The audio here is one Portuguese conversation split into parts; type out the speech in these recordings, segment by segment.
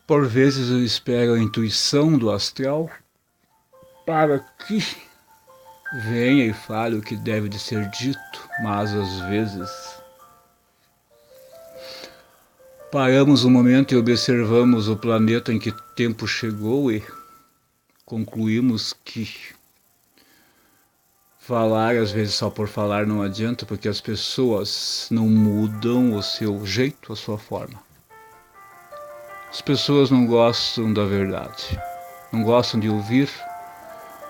Por vezes eu espero a intuição do astral para que venha e fale o que deve de ser dito, mas às vezes paramos um momento e observamos o planeta em que tempo chegou e concluímos que falar às vezes só por falar não adianta, porque as pessoas não mudam o seu jeito, a sua forma. As pessoas não gostam da verdade, não gostam de ouvir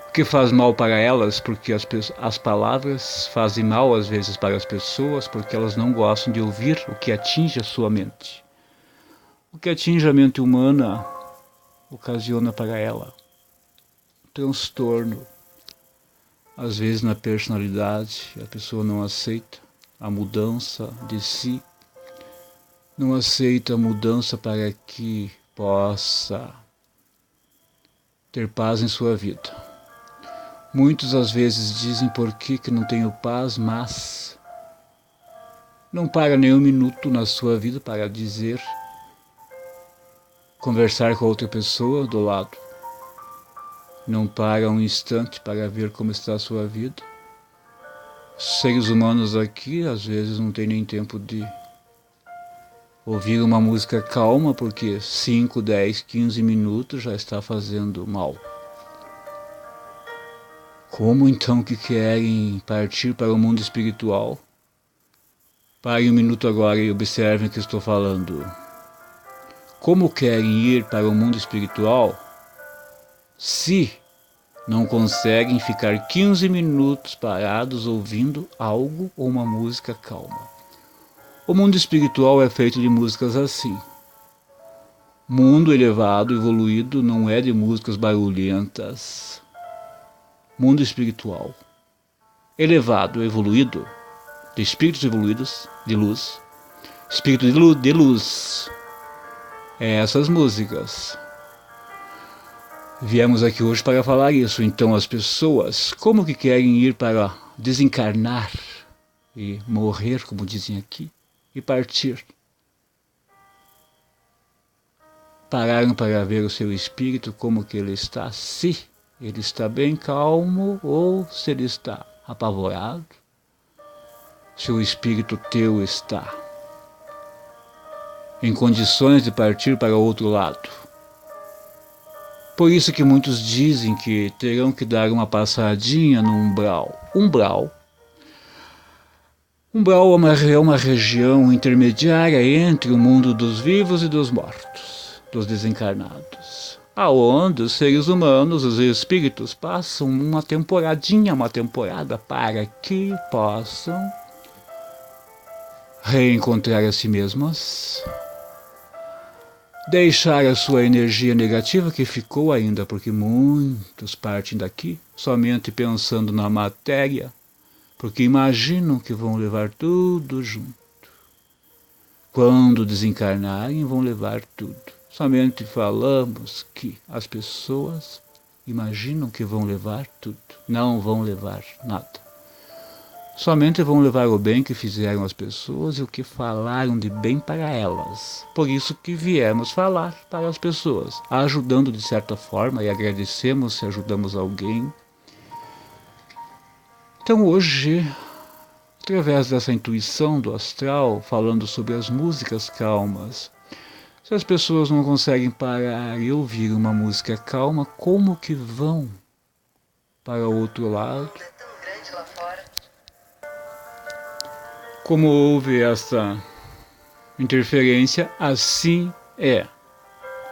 o que faz mal para elas, porque as palavras fazem mal às vezes para as pessoas, porque elas não gostam de ouvir o que atinge a sua mente. O que atinge a mente humana ocasiona para ela transtorno, às vezes na personalidade. A pessoa não aceita a mudança de si, não aceita a mudança para que possa ter paz em sua vida. Muitos às vezes dizem por que não tenho paz, mas não para nem um minuto na sua vida para dizer, conversar com outra pessoa do lado. Não para um instante para ver como está a sua vida. Os seres humanos aqui às vezes não tem nem tempo de ouvir uma música calma, porque 5, 10, 15 minutos já está fazendo mal. Como então que querem partir para o mundo espiritual? Parem um minuto agora e observem o que estou falando. Como querem ir para o mundo espiritual se não conseguem ficar 15 minutos parados ouvindo algo ou uma música calma? O mundo espiritual é feito de músicas assim. Mundo elevado, evoluído, não é de músicas barulhentas. Mundo espiritual elevado, evoluído, de espíritos evoluídos, de luz, espírito de luz, é essas músicas. Viemos aqui hoje para falar isso. Então as pessoas, como que querem ir para desencarnar e morrer, como dizem aqui, e partir? Pararam para ver o seu espírito, como que ele está, se ele está bem calmo ou se ele está apavorado, se o espírito teu está em condições de partir para o outro lado. Por isso que muitos dizem que terão que dar uma passadinha no umbral. Umbral é uma região intermediária entre o mundo dos vivos e dos mortos, dos desencarnados, aonde os seres humanos, os espíritos, passam uma temporada para que possam reencontrar a si mesmos, deixar a sua energia negativa que ficou ainda, porque muitos partem daqui somente pensando na matéria, porque imaginam que vão levar tudo junto. Quando desencarnarem, vão levar tudo. Somente falamos que as pessoas imaginam que vão levar tudo. Não vão levar nada. Somente vão levar o bem que fizeram as pessoas e o que falaram de bem para elas. Por isso que viemos falar para as pessoas, ajudando de certa forma, e agradecemos se ajudamos alguém. Então hoje, através dessa intuição do astral, falando sobre as músicas calmas, se as pessoas não conseguem parar e ouvir uma música calma, como que vão para o outro lado? Como houve essa interferência, assim é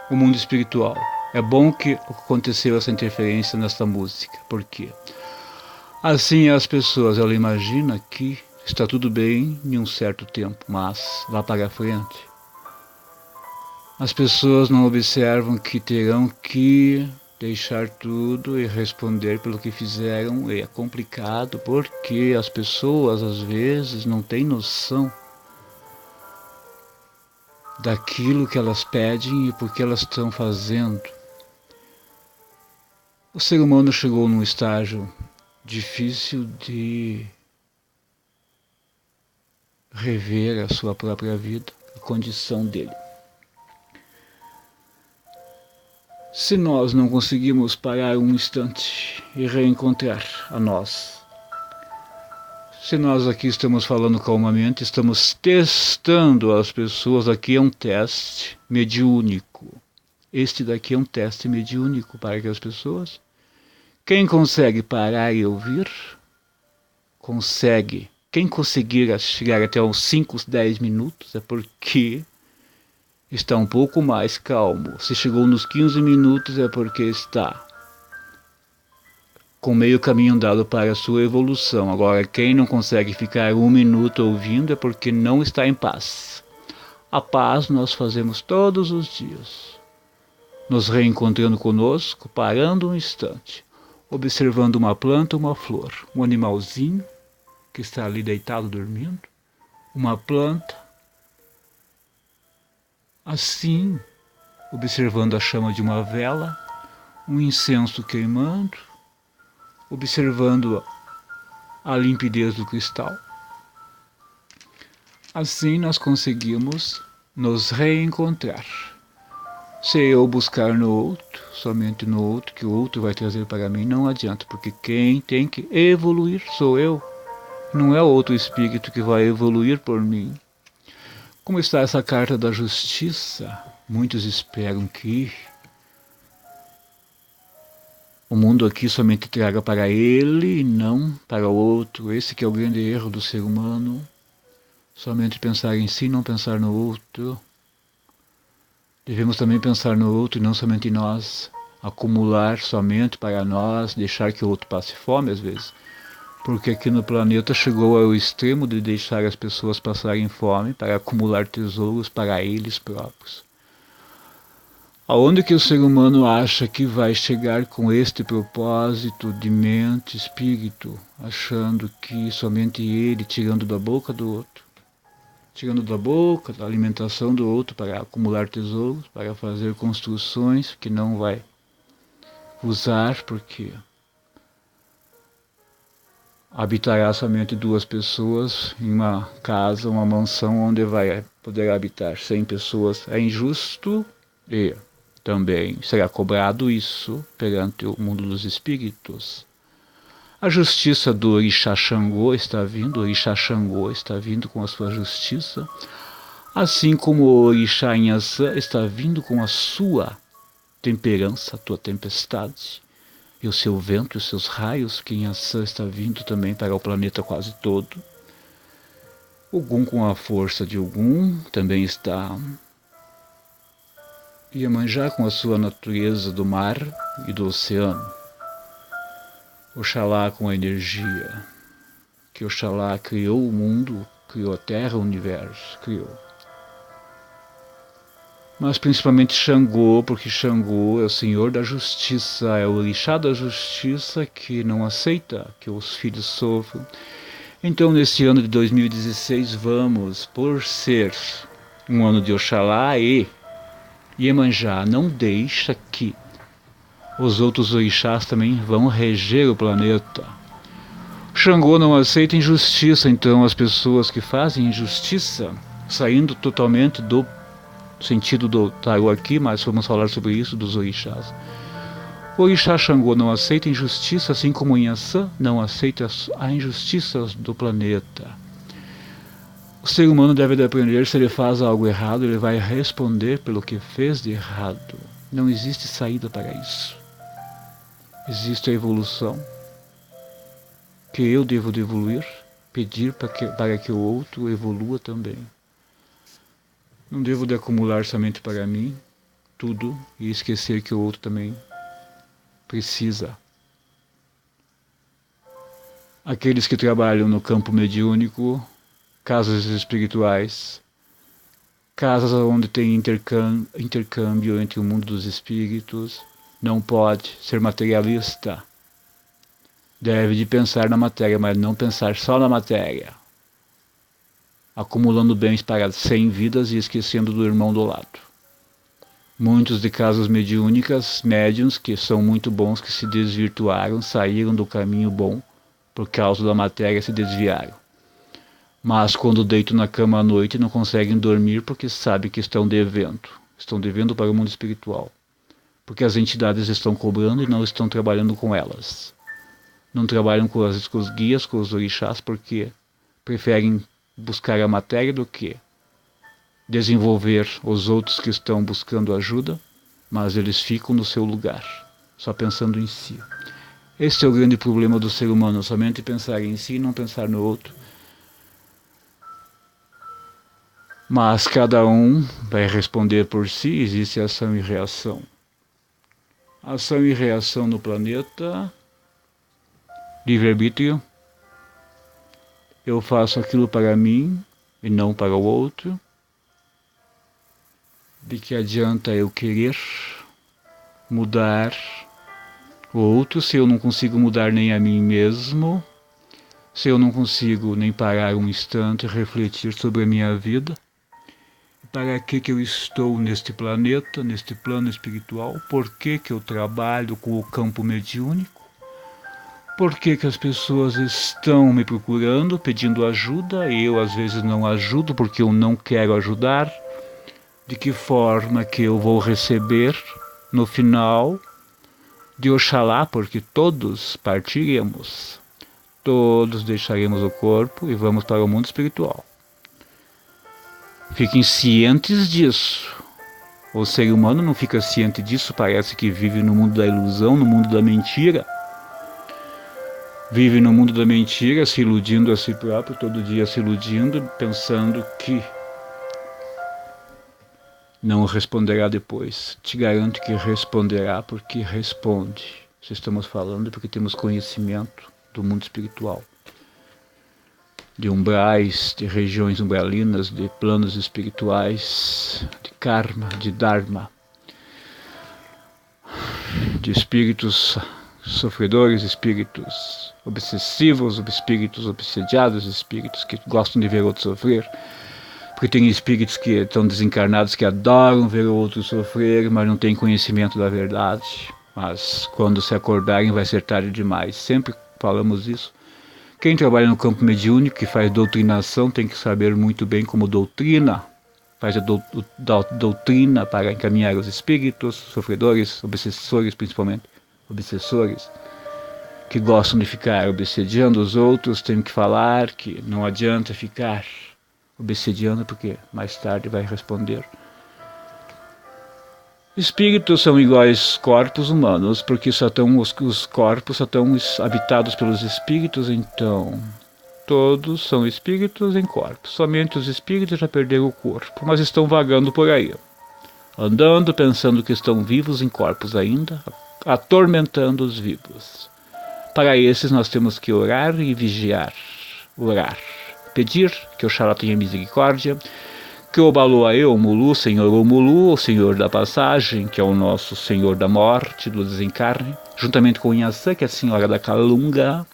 o mundo espiritual. É bom que aconteceu essa interferência nessa música. Por quê? Assim as pessoas, ela imagina que está tudo bem em um certo tempo, mas lá para frente as pessoas não observam que terão que deixar tudo e responder pelo que fizeram. É complicado porque as pessoas às vezes não têm noção daquilo que elas pedem e por que elas estão fazendo. O ser humano chegou num estágio difícil de rever a sua própria vida, a condição dele. Se nós não conseguimos parar um instante e reencontrar a nós, se nós aqui estamos falando calmamente, estamos testando as pessoas, aqui é um teste mediúnico. Este daqui é um teste mediúnico para que as pessoas, quem consegue parar e ouvir, consegue. Quem conseguir chegar até uns 5, 10 minutos é porque está um pouco mais calmo. Se chegou nos 15 minutos é porque está com meio caminho andado para a sua evolução. Agora, quem não consegue ficar 1 minuto ouvindo é porque não está em paz. A paz nós fazemos todos os dias. Nos reencontrando conosco, parando um instante, observando uma planta, uma flor, um animalzinho que está ali deitado dormindo, uma planta, assim, observando a chama de uma vela, um incenso queimando, observando a limpidez do cristal. Assim nós conseguimos nos reencontrar. Se eu buscar no outro, somente no outro, que o outro vai trazer para mim, não adianta, porque quem tem que evoluir sou eu. Não é o outro espírito que vai evoluir por mim. Como está essa carta da justiça? Muitos esperam que o mundo aqui somente traga para ele e não para o outro. Esse que é o grande erro do ser humano. Somente pensar em si, não pensar no outro. Devemos também pensar no outro e não somente em nós. Acumular somente para nós, deixar que o outro passe fome às vezes. Porque aqui no planeta chegou ao extremo de deixar as pessoas passarem fome para acumular tesouros para eles próprios. Aonde que o ser humano acha que vai chegar com este propósito de mente, espírito, achando que somente ele, tirando da boca do outro, tirando da boca, da alimentação do outro para acumular tesouros, para fazer construções que não vai usar, porque habitará somente 2 pessoas em uma casa, uma mansão onde vai poder habitar 100 pessoas. É injusto e também será cobrado isso perante o mundo dos espíritos. A justiça do Orixá Xangô está vindo, o Orixá Xangô está vindo com a sua justiça, assim como o Orixá Inhaçã está vindo com a sua temperança, a tua tempestade, e o seu vento e os seus raios, que Inhaçã está vindo também para o planeta quase todo. Ogum com a força de Ogum também está. Iemanjá com a sua natureza do mar e do oceano. Oxalá com a energia, que Oxalá criou o mundo, criou a Terra, o universo, criou. Mas principalmente Xangô, porque Xangô é o Senhor da Justiça, é o Orixá da Justiça que não aceita que os filhos sofram. Então, nesse ano de 2016, vamos, por ser um ano de Oxalá e Iemanjá, não deixa que os outros orixás também vão reger o planeta. Xangô não aceita injustiça, então as pessoas que fazem injustiça, saindo totalmente do sentido do tarô aqui, mas vamos falar sobre isso, dos orixás. O orixá Xangô não aceita injustiça, assim como Inhaçã não aceita a injustiça do planeta. O ser humano deve aprender, se ele faz algo errado, ele vai responder pelo que fez de errado. Não existe saída para isso. Existe a evolução, que eu devo evoluir, pedir para que o outro evolua também. Não devo de acumular somente para mim tudo e esquecer que o outro também precisa. Aqueles que trabalham no campo mediúnico, casas espirituais, casas onde tem intercâmbio entre o mundo dos espíritos, não pode ser materialista. Deve de pensar na matéria, mas não pensar só na matéria, acumulando bens para 100 vidas e esquecendo do irmão do lado. Muitos de casas mediúnicas, médiuns, que são muito bons, que se desvirtuaram, saíram do caminho bom, por causa da matéria se desviaram. Mas quando deitam na cama à noite não conseguem dormir porque sabem que estão devendo para o mundo espiritual. porque as entidades estão cobrando e não estão trabalhando com elas. Não trabalham com os guias, com os orixás, porque preferem buscar a matéria do que desenvolver os outros que estão buscando ajuda, mas eles ficam no seu lugar, só pensando em si. Esse é o grande problema do ser humano, somente pensar em si e não pensar no outro. Mas cada um vai responder por si, existe ação e reação. Ação e reação no planeta, livre-arbítrio. Eu faço aquilo para mim e não para o outro. De que adianta eu querer mudar o outro se eu não consigo mudar nem a mim mesmo, se eu não consigo nem parar um instante e refletir sobre a minha vida? Para que eu estou neste planeta, neste plano espiritual? Por que eu trabalho com o campo mediúnico? Por que as pessoas estão me procurando, pedindo ajuda, e eu às vezes não ajudo porque eu não quero ajudar? De que forma que eu vou receber no final de Oxalá, porque todos partiremos, todos deixaremos o corpo e vamos para o mundo espiritual. Fiquem cientes disso. O ser humano não fica ciente disso, parece que vive no mundo da ilusão, no mundo da mentira. Vive no mundo da mentira, se iludindo a si próprio, todo dia se iludindo, pensando que não responderá depois. Te garanto que responderá, porque responde. Se estamos falando porque temos conhecimento do mundo espiritual, de umbrais, de regiões umbralinas, de planos espirituais, de karma, de dharma, de espíritos sofredores, espíritos obsessivos, espíritos obsediados, espíritos que gostam de ver outros sofrer, porque tem espíritos que estão desencarnados que adoram ver o outro sofrer, mas não têm conhecimento da verdade. Mas quando se acordarem vai ser tarde demais. Sempre falamos isso. Quem trabalha no campo mediúnico, que faz doutrinação, tem que saber muito bem como doutrina. Faz a doutrina para encaminhar os espíritos, sofredores, obsessores principalmente. Obsessores que gostam de ficar obsediando os outros, tem que falar que não adianta ficar obsediando, porque mais tarde vai responder. Espíritos são iguais corpos humanos, porque os corpos só estão habitados pelos espíritos, então todos são espíritos em corpos. Somente os espíritos já perderam o corpo, mas estão vagando por aí, andando, pensando que estão vivos em corpos ainda, atormentando os vivos. Para esses nós temos que orar e vigiar. Orar. Pedir que Oxalá tenha misericórdia, que o Baloaê, o Mulu, Senhor Omulu, o Senhor da Passagem, que é o nosso Senhor da Morte, do Desencarne, juntamente com Inhaçã, que é a Senhora da Calunga,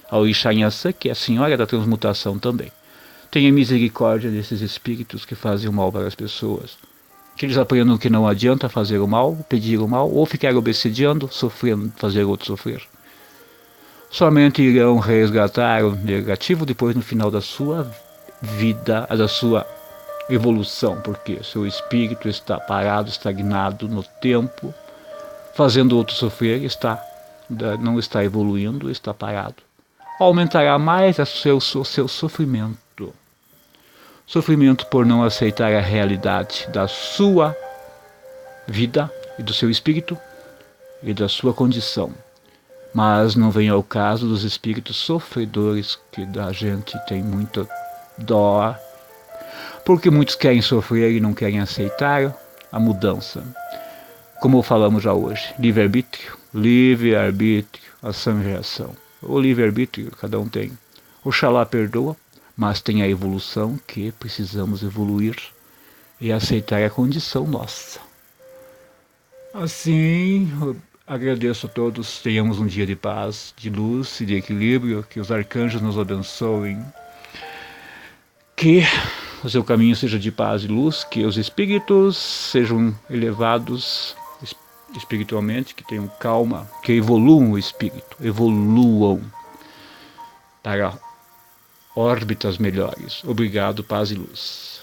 a Orixá Inhaçã, que é a Senhora da Transmutação também. Tenha misericórdia desses espíritos que fazem o mal para as pessoas. Que eles aprendam que não adianta fazer o mal, pedir o mal, ou ficar obsediando, sofrendo, fazer outro sofrer. Somente irão resgatar o negativo depois no final da sua vida, da sua evolução, porque seu espírito está parado, estagnado no tempo, fazendo outro sofrer, não está evoluindo, está parado. Aumentará mais o seu sofrimento. Sofrimento por não aceitar a realidade da sua vida e do seu espírito e da sua condição. Mas não vem ao caso dos espíritos sofredores, que da gente tem muita dó, porque muitos querem sofrer e não querem aceitar a mudança. Como falamos já hoje, livre-arbítrio, ação e reação. O livre-arbítrio cada um tem. Oxalá perdoa, mas tem a evolução que precisamos evoluir e aceitar a condição nossa. Assim, agradeço a todos, tenhamos um dia de paz, de luz e de equilíbrio, que os arcanjos nos abençoem, que o seu caminho seja de paz e luz, que os espíritos sejam elevados espiritualmente, que tenham calma, que evoluam o espírito, evoluam para órbitas melhores. Obrigado, paz e luz.